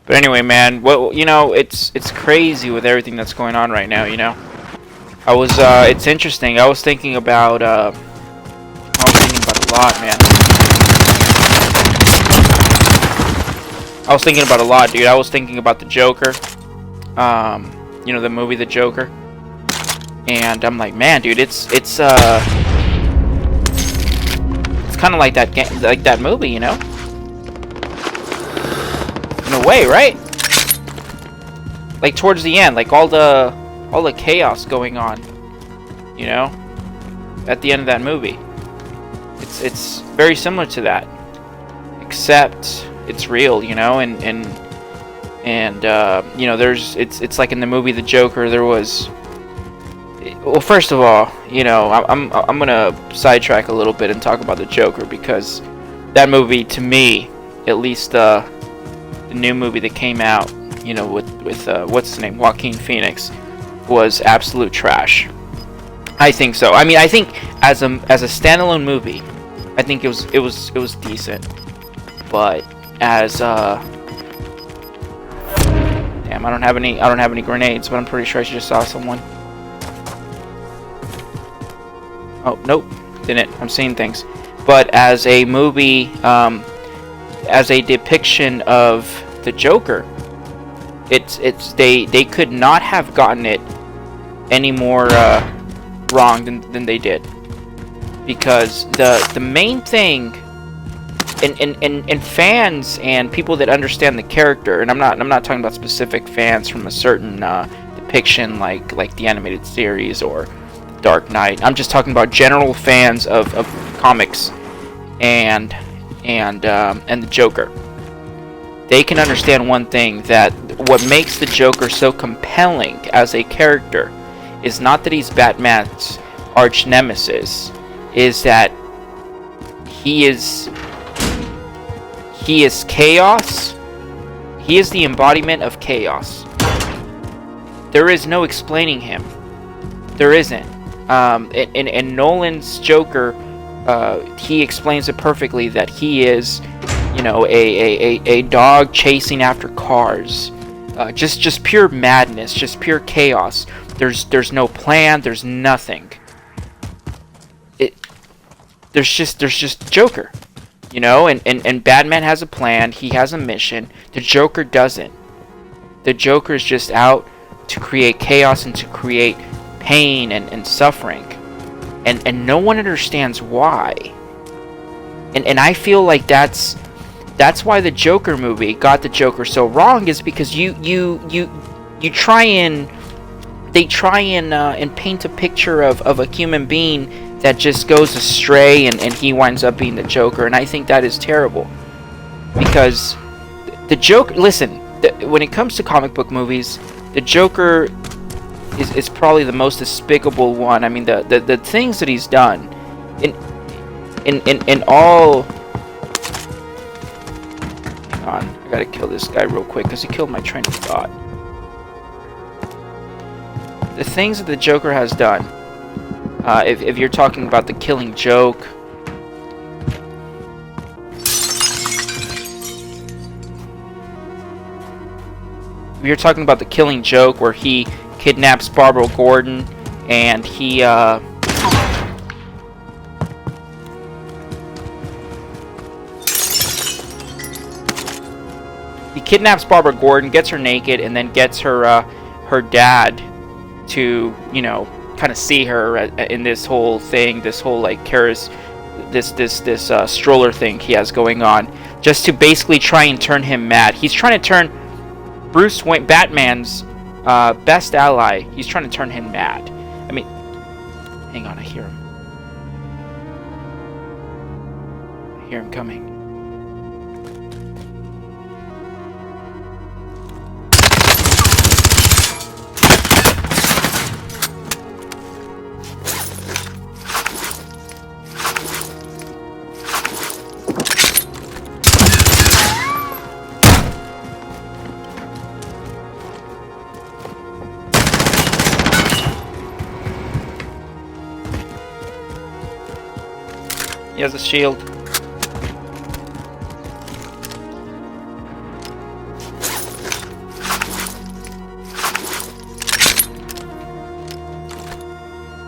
But anyway, man, well, you know, it's crazy with everything that's going on right now. You know, it's interesting. I was thinking about a lot, man. I was thinking about a lot, dude. I was thinking about the Joker. You know, the movie The Joker. And I'm like, man, dude, it's kind of like that movie, you know? In a way, right? Like towards the end, like all the chaos going on, you know? At the end of that movie. It's very similar to that. Except it's real, you know, and you know, it's like in the movie The Joker, there was. Well, first of all, you know, I'm gonna sidetrack a little bit and talk about The Joker, because that movie, to me, at least the new movie that came out, you know, with what's his name, Joaquin Phoenix, was absolute trash. I think so. I mean, I think as a standalone movie, I think it was decent, but as damn, I don't have any grenades, but I'm pretty sure I just saw someone. Oh, nope, didn't. I'm seeing things. But as a movie, as a depiction of the Joker, they could not have gotten it any more wrong than they did. Because the main thing, and fans and people that understand the character, and I'm not talking about specific fans from a certain depiction like the animated series or Dark Knight. I'm just talking about general fans of comics and the Joker. They can understand one thing, that what makes the Joker so compelling as a character is not that he's Batman's arch nemesis, is that he is chaos. He is the embodiment of chaos. There is no explaining him. There isn't. In Nolan's Joker, he explains it perfectly, that he is, you know, a dog chasing after cars, just pure madness, just pure chaos. There's no plan. There's nothing. There's just Joker, you know, and Batman has a plan. He has a mission. The Joker doesn't. The Joker is just out to create chaos and to create pain and suffering, and no one understands why. And I feel like that's why the Joker movie got the Joker so wrong, is because they try and paint a picture of a human being that just goes astray, and he winds up being the Joker, and I think that is terrible. Because the Joker, listen, when it comes to comic book movies, the Joker is probably the most despicable one. I mean, the things that he's done in all. Hang on, I gotta kill this guy real quick because he killed my train of thought. The things that the Joker has done, if you're talking about the Killing Joke, if you're talking about the Killing Joke, where he kidnaps Barbara Gordon, and he kidnaps Barbara Gordon, gets her naked, and then gets her dad to, you know, kind of see her in this whole thing, this whole like this stroller thing he has going on, just to basically try and turn him mad. He's trying to turn Bruce Wayne, Batman's best ally, he's trying to turn him mad. I mean, hang on, I hear him. I hear him coming. He has a shield.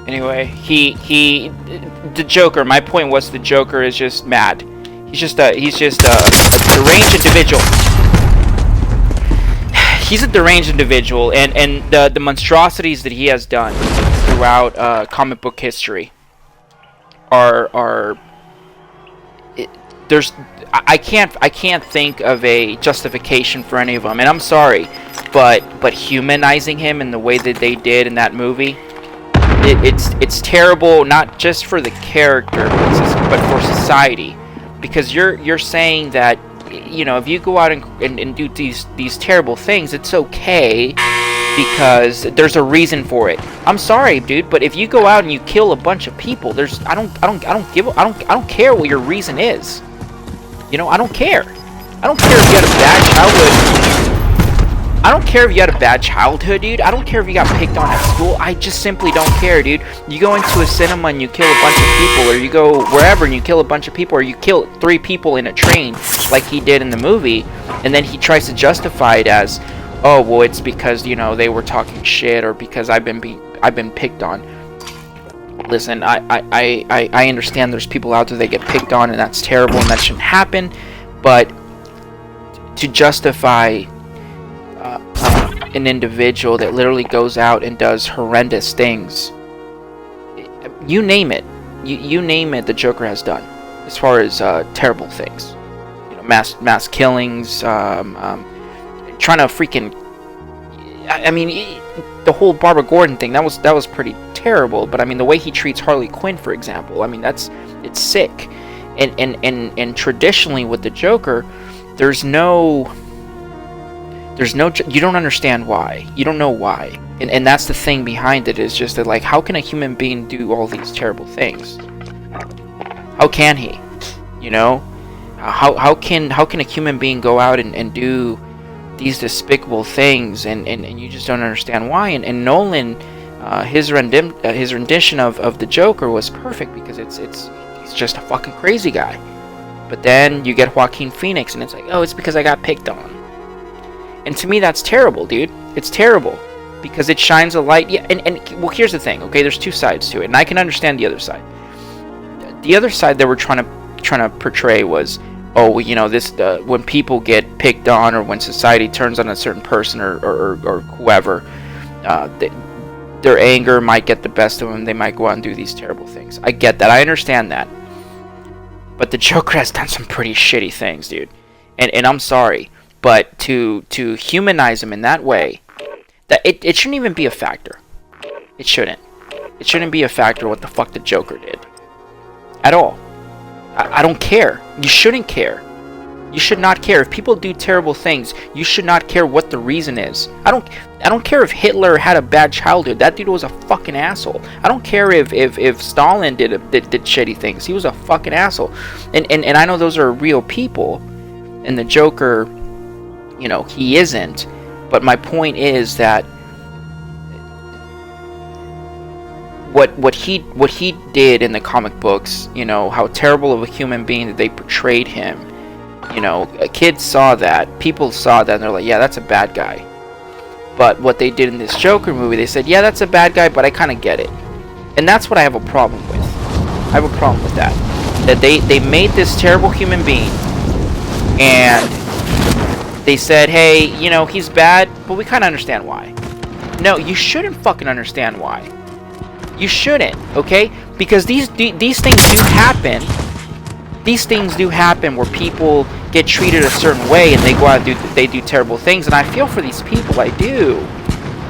Anyway, the Joker. My point was the Joker is just mad. He's just a deranged individual. He's a deranged individual, and the monstrosities that he has done throughout comic book history are I can't think of a justification for any of them, and I'm sorry, but humanizing him in the way that they did in that movie, it's terrible, not just for the character, but for society, because you're saying that, you know, if you go out and do these terrible things, it's okay because there's a reason for it. I'm sorry, dude, but if you go out and you kill a bunch of people, I don't care what your reason is. You know, I don't care. I don't care if you had a bad childhood. I don't care if you had a bad childhood, dude. I don't care if you got picked on at school. I just simply don't care, dude. You go into a cinema and you kill a bunch of people, or you go wherever and you kill a bunch of people, or you kill 3 people in a train like he did in the movie, and then he tries to justify it as, oh, well, it's because, you know, they were talking shit, or because I've been picked on. Listen, I understand there's people out there that get picked on, and that's terrible, and that shouldn't happen, but to justify an individual that literally goes out and does horrendous things, you name it, you name it, the Joker has done, as far as terrible things, you know, mass killings, trying to freaking, I mean, the whole Barbara Gordon thing, that was pretty terrible, but I mean, the way he treats Harley Quinn, for example, I mean, it's sick. And traditionally with the Joker, there's no, you don't understand why. You don't know why. And that's the thing behind it, is just that, like, how can a human being do all these terrible things? How can he? You know? How can a human being go out and do these despicable things, and you just don't understand why? And Nolan, his rendition of the Joker was perfect, because he's just a fucking crazy guy. But then you get Joaquin Phoenix, and it's like, oh, it's because I got picked on. And to me, that's terrible, dude. It's terrible, because it shines a light. Yeah, and well, here's the thing, okay? There's 2 sides to it, and I can understand the other side. The other side they were trying to portray was, oh, you know, this when people get picked on, or when society turns on a certain person or whoever, their anger might get the best of them. They might go out and do these terrible things. I get that. I understand that. But the Joker has done some pretty shitty things, dude. And I'm sorry, but to humanize him in that way, that it shouldn't even be a factor. It shouldn't. It shouldn't be a factor what the fuck the Joker did. At all. I don't care. You shouldn't care. You should not care. If people do terrible things, you should not care what the reason is. I don't care if Hitler had a bad childhood. That dude was a fucking asshole. I don't care if Stalin did shitty things. He was a fucking asshole. And I know those are real people, and the Joker, you know, he isn't. But my point is that what he did in the comic books, you know, how terrible of a human being that they portrayed him, you know, kids saw that, people saw that, and they're like, yeah, that's a bad guy. But what they did in this Joker movie, they said, yeah, that's a bad guy, but I kind of get it. And that's what I have a problem with. I have a problem with that. That they made this terrible human being, and they said, hey, you know, he's bad, but we kind of understand why. No, you shouldn't fucking understand why. You shouldn't, okay? Because these things do happen. These things do happen where people get treated a certain way, and they go out and they do terrible things. And I feel for these people, I do.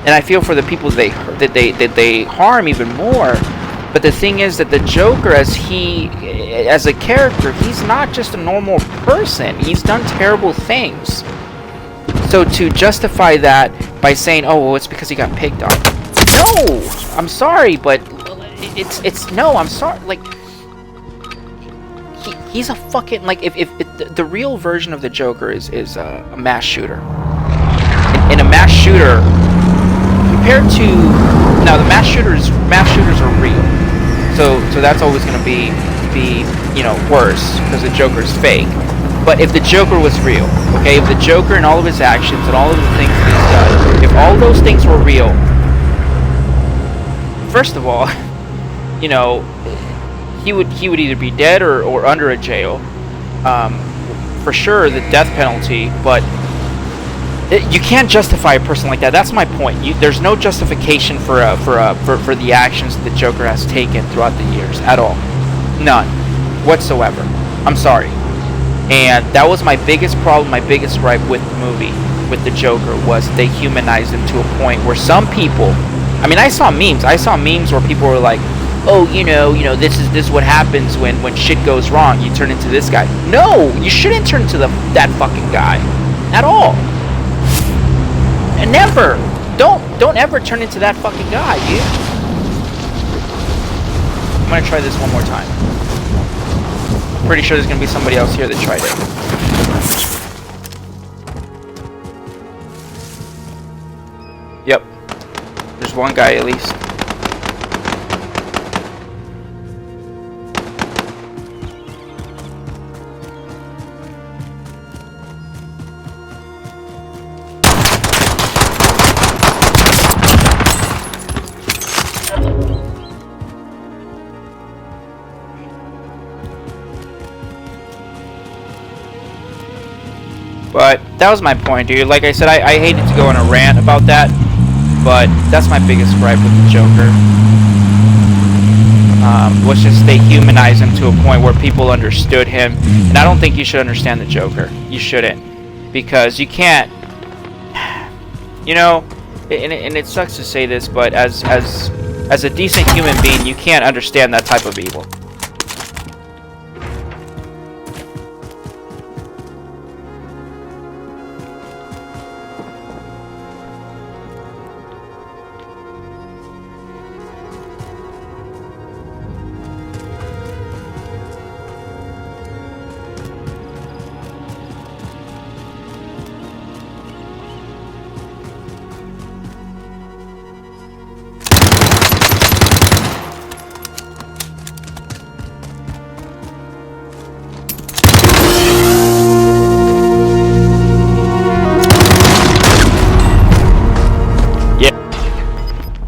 And I feel for the people that they harm even more. But the thing is that the Joker, as a character, he's not just a normal person. He's done terrible things. So to justify that by saying, oh, well, it's because he got picked on. No! I'm sorry, but it's no, I'm sorry. Like, he's a fucking, like, if the real version of the Joker is a mass shooter. In a mass shooter, compared to, now the mass shooters are real. So that's always going to be you know, worse because the Joker's fake. But if the Joker was real, okay, if the Joker and all of his actions and all of the things that he's done, if all those things were real, first of all, you know, he would either be dead or under a jail. For sure, the death penalty, but you can't justify a person like that. That's my point. There's no justification for the actions that the Joker has taken throughout the years at all. None whatsoever. I'm sorry. And that was my biggest problem, my biggest gripe with the movie, with the Joker, was they humanized him to a point where some people, I mean, I saw memes where people were like, oh, you know, this is what happens when shit goes wrong. You turn into this guy. No, you shouldn't turn into that fucking guy at all. And never. Don't ever turn into that fucking guy, dude. I'm gonna try this one more time. I'm pretty sure there's gonna be somebody else here that tried it. Yep. There's one guy at least. But that was my point, dude. Like I said, I hated to go on a rant about that, but that's my biggest gripe with the Joker. Was just they humanized him to a point where people understood him, and I don't think you should understand the Joker. You shouldn't, because you can't. You know, and it sucks to say this, but as a decent human being, you can't understand that type of evil.